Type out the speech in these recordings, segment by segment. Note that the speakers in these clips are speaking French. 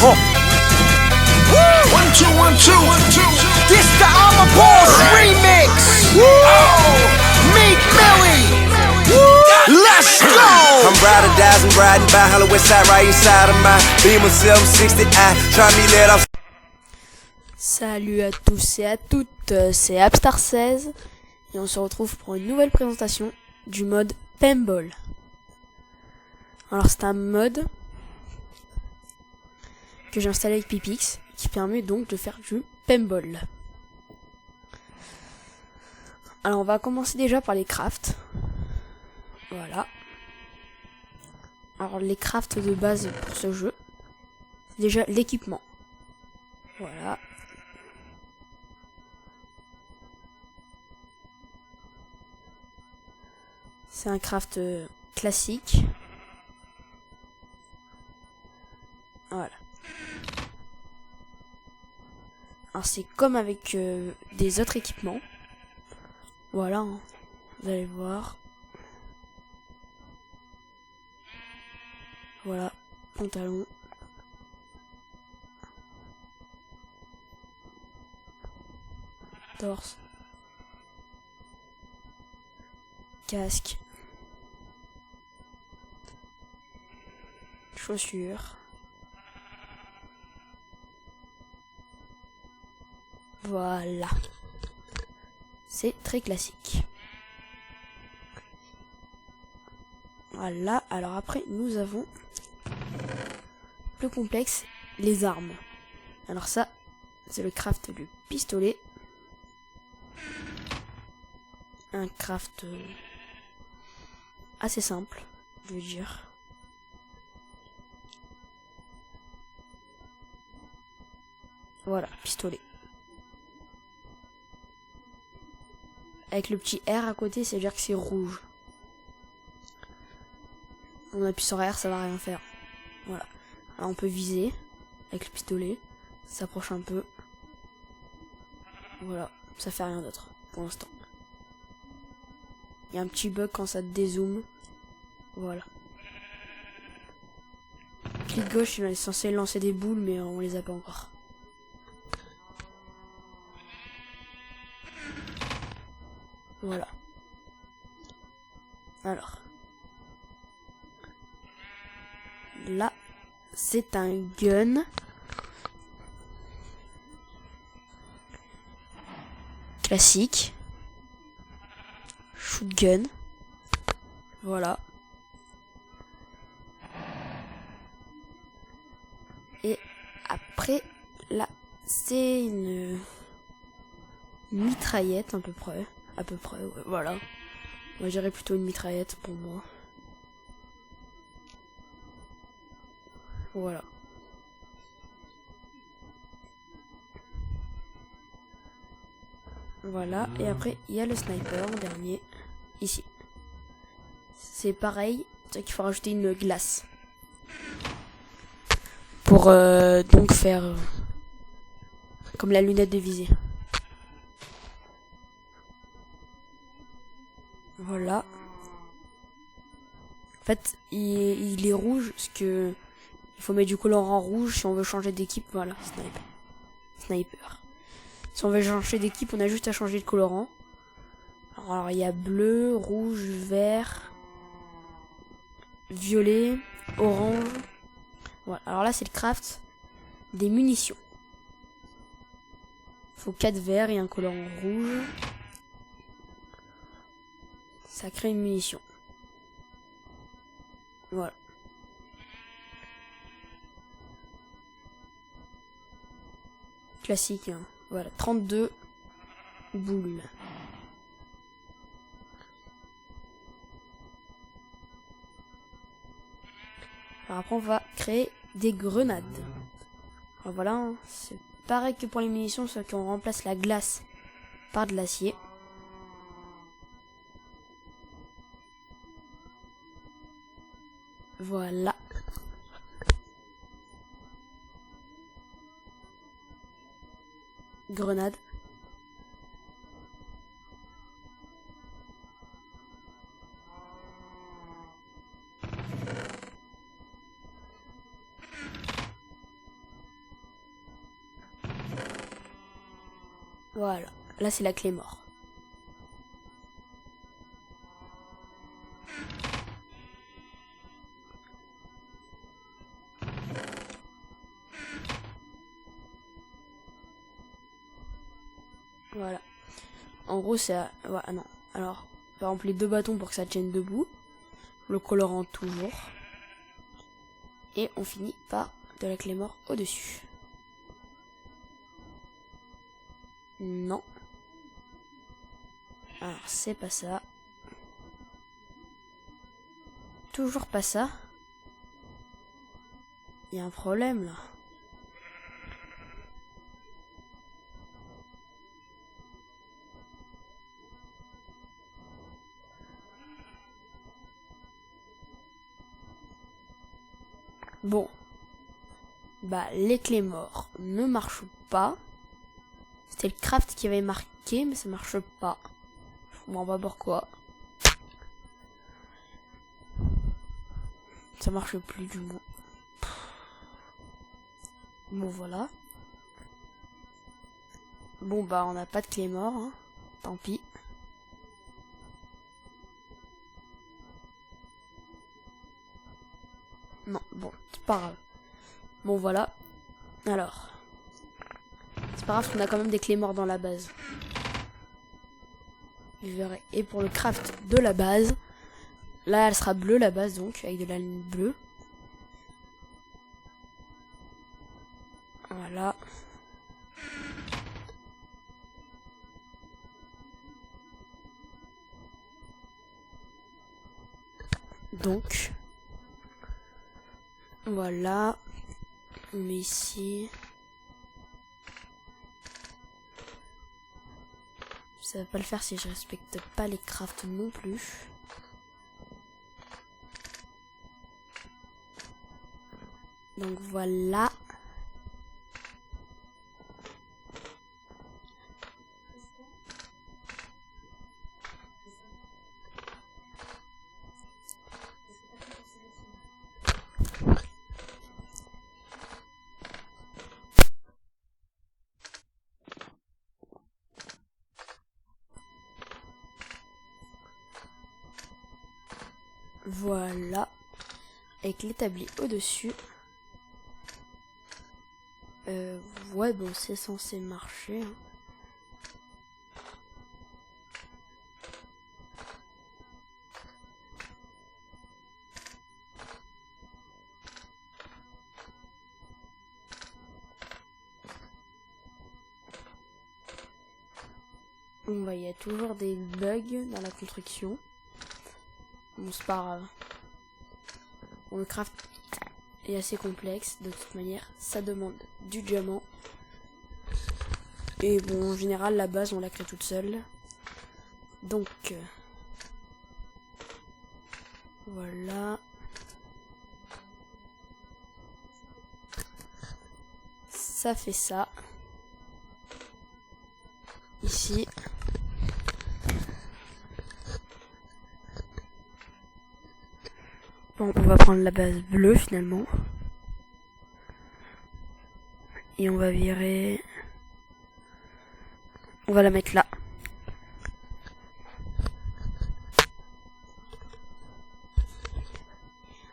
One, two. This the I'm a Boss remix. Meet Millie. Let's go. I'm riding, I'm riding by Hollywood West Side, right inside of my Beamer 760i. Try me let off. Salut à tous et à toutes, c'est Abstar16 et on se retrouve pour une nouvelle présentation du mode Paintball. Alors c'est un mode que j'ai installé avec Pipix qui permet donc de faire du Paintball. Alors on va commencer déjà par les crafts. Voilà. Alors les crafts de base pour ce jeu, c'est déjà l'équipement. Voilà. C'est un craft classique. Voilà. Alors c'est comme avec des autres équipements. Voilà, hein. Vous allez voir. Voilà, pantalon. Torse. Casque. Chaussures. Voilà. C'est très classique. Voilà. Alors après, nous avons plus complexe, les armes. Alors ça, c'est le craft du pistolet. Un craft assez simple, je veux dire. Voilà, pistolet. Avec le petit R à côté, c'est à dire que c'est rouge. On appuie sur R, ça va rien faire. Voilà. Alors on peut viser avec le pistolet. Ça s'approche un peu. Voilà, ça fait rien d'autre pour l'instant. Il y a un petit bug quand ça dézoome. Voilà. Clic gauche, il est censé lancer des boules, mais on les a pas encore. Voilà. Alors. Là, c'est un gun. Classique. Shotgun. Voilà. Et après, là, c'est une mitraillette à peu près. À peu près, ouais, voilà. Moi, j'irais plutôt une mitraillette pour moi. Voilà. Voilà, et après, il y a le sniper en dernier, ici. C'est pareil, c'est qu'il faut rajouter une glace. Pour donc faire comme la lunette de visée. Voilà. En fait, il est rouge parce que il faut mettre du colorant rouge si on veut changer d'équipe. Voilà, sniper. Si on veut changer d'équipe, on a juste à changer de colorant. Alors il y a bleu, rouge, vert, violet, orange. Voilà. Alors là c'est le craft des munitions. Il faut 4 verts et un colorant rouge. Ça crée une munition. Voilà. Classique, hein. Voilà, 32 boules. Alors après on va créer des grenades. Alors voilà, hein, c'est pareil que pour les munitions, sauf qu'on remplace la glace par de l'acier. Voilà. Grenade. Voilà, là c'est la clé mort. Voilà. En gros, c'est... Ah non. Alors, par exemple, les 2 bâtons pour que ça tienne debout. Le colorant toujours. Et on finit par de la clé mort au-dessus. Non. Alors, c'est pas ça. Toujours pas ça. Il y a un problème, là. Bon. Bah, les clés morts ne marchent pas. C'était le craft qui avait marqué, mais ça marche pas. Je comprends pas pourquoi. Ça marche plus du moins. Bon, voilà. Bon, bah, on n'a pas de clé mort, hein. Tant pis. Non, bon, c'est pas grave. Bon, voilà. Alors. C'est pas grave qu'on a quand même des clés morts dans la base. Je verrai. Et pour le craft de la base, là, elle sera bleue, la base, donc, avec de la ligne bleue. Voilà. Donc, voilà. On met ici. Ça va pas le faire si je respecte pas les crafts non plus. Donc voilà. Voilà. Avec l'établi au-dessus. Ouais, bon, c'est censé marcher. Hein. Bon, bah, il y a toujours des bugs dans la construction. Bon, c'est pas grave. Bon, le craft est assez complexe, de toute manière. Ça demande du diamant. Et bon, en général, la base, on la crée toute seule. Donc, voilà. Ça fait ça. Ici. Bon, on va prendre la base bleue finalement. Et on va virer... On va la mettre là.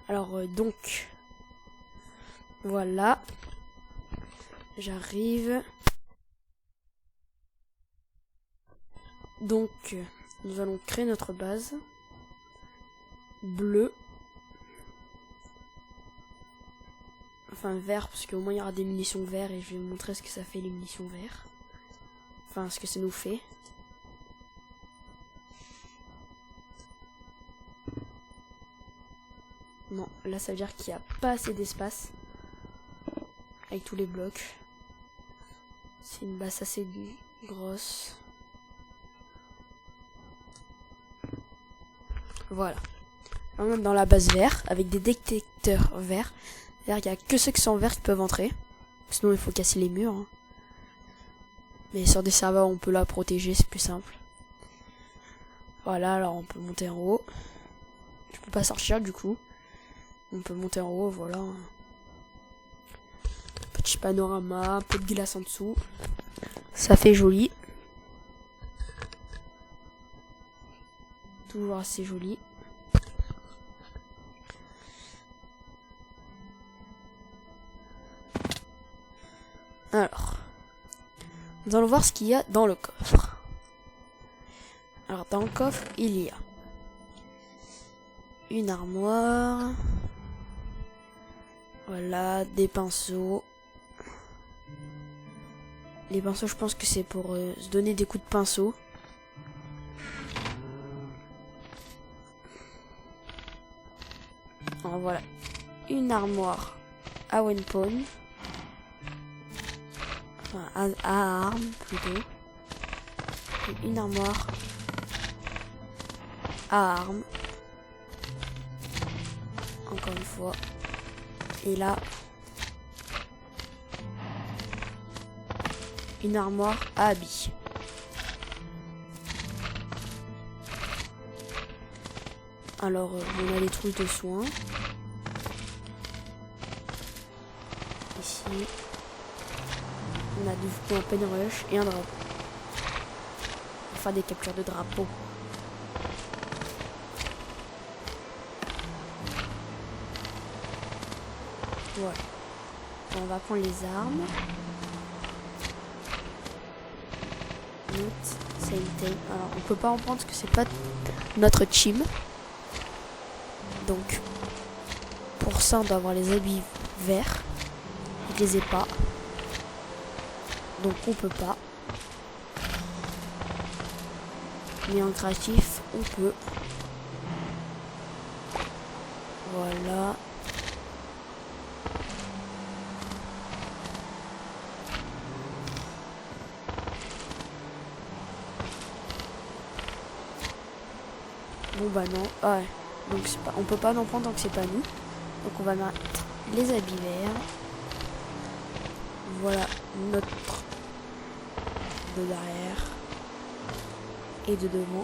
Alors donc... Voilà. J'arrive. Donc, nous allons créer notre base. Bleue. Enfin vert, parce qu'au moins il y aura des munitions verts et je vais vous montrer ce que ça fait les munitions verts. Enfin ce que ça nous fait. Non, là ça veut dire qu'il n'y a pas assez d'espace. Avec tous les blocs. C'est une base assez grosse. Voilà. On est dans la base vert, avec des détecteurs verts. C'est-à-dire qu'il n'y a que ceux qui sont verts qui peuvent entrer. Sinon il faut casser les murs. Hein. Mais sur des serveurs on peut la protéger, c'est plus simple. Voilà, alors on peut monter en haut. Je peux pas sortir du coup. On peut monter en haut, voilà. Petit panorama, peu de glace en dessous. Ça fait joli. toujours assez joli. Alors, nous allons voir ce qu'il y a dans le coffre. Alors, dans le coffre, il y a une armoire. Voilà, des pinceaux. Les pinceaux, je pense que c'est pour se donner des coups de pinceau. Alors voilà, une armoire à Wenpon. Enfin, à armes plutôt. Et une armoire à armes. Encore une fois. Et là, une armoire à habits. Alors, on a les trousses de soins. Ici, on a du coup un pen rush et un drapeau. On va faire des captures de drapeau. Voilà. Bon, on va prendre les armes. Alors, on peut pas en prendre parce que c'est pas notre team. Donc, pour ça, on doit avoir les habits verts. Je les ai pas. Donc, on peut pas. Mais en créatif, on peut. Voilà. Bon bah non, ah ouais. Donc c'est pas, on peut pas en prendre tant que c'est pas nous. Donc on va mettre les habits verts. Voilà notre de derrière et de devant.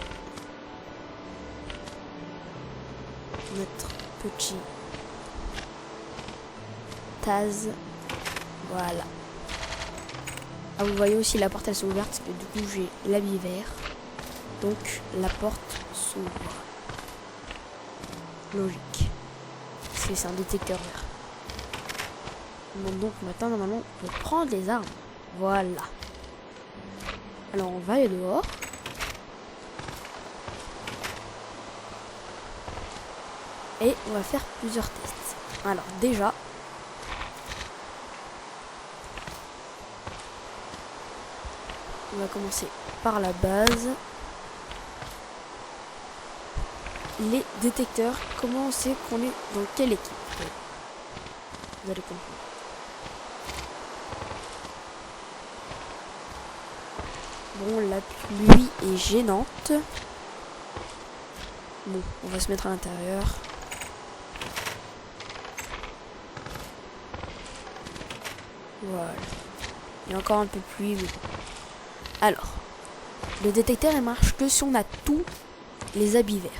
Notre petit Taz. Voilà. Ah, vous voyez aussi la porte elle s'est ouverte parce que du coup j'ai l'habit vert. Donc la porte s'ouvre. Logique. C'est un détecteur vert. Bon, donc maintenant normalement on peut prendre les armes. Voilà. Alors on va aller dehors. Et on va faire plusieurs tests. Alors déjà, on va commencer par la base. Les détecteurs, comment on sait qu'on est dans quelle équipe? Vous allez comprendre. Bon, la pluie est gênante. Bon, on va se mettre à l'intérieur. Voilà. Il y a encore un peu de pluie, mais bon. Alors, le détecteur, il marche que si on a tous les habits verts.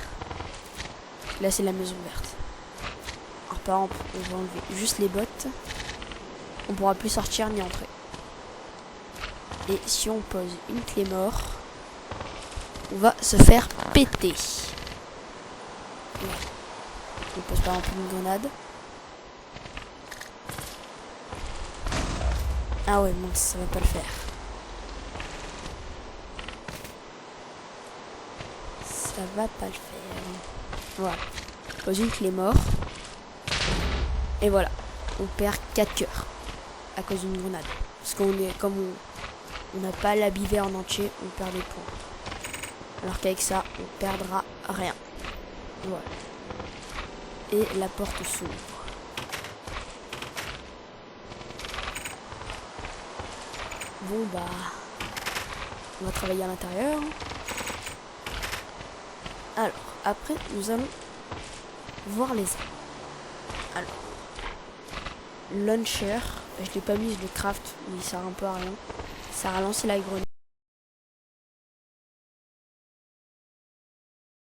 Là, c'est la maison verte. Alors, par exemple, on va enlever juste les bottes. On pourra plus sortir ni entrer. Et si on pose une clé mort, on va se faire péter. Voilà. On pose par exemple une grenade. Ah ouais, mince, ça va pas le faire. Ça va pas le faire. Voilà. On pose une clé mort. Et voilà. On perd 4 cœurs. À cause d'une grenade. Parce qu'on est comme on n'a pas l'habit vert en entier, on perd des points. Alors qu'avec ça, on perdra rien. Voilà. Et la porte s'ouvre. Bon bah, on va travailler à l'intérieur. Alors, après, nous allons voir les armes. Alors, launcher, je l'ai pas mis, je le craft, mais il sert un peu à rien. Ça ralentit la grenade.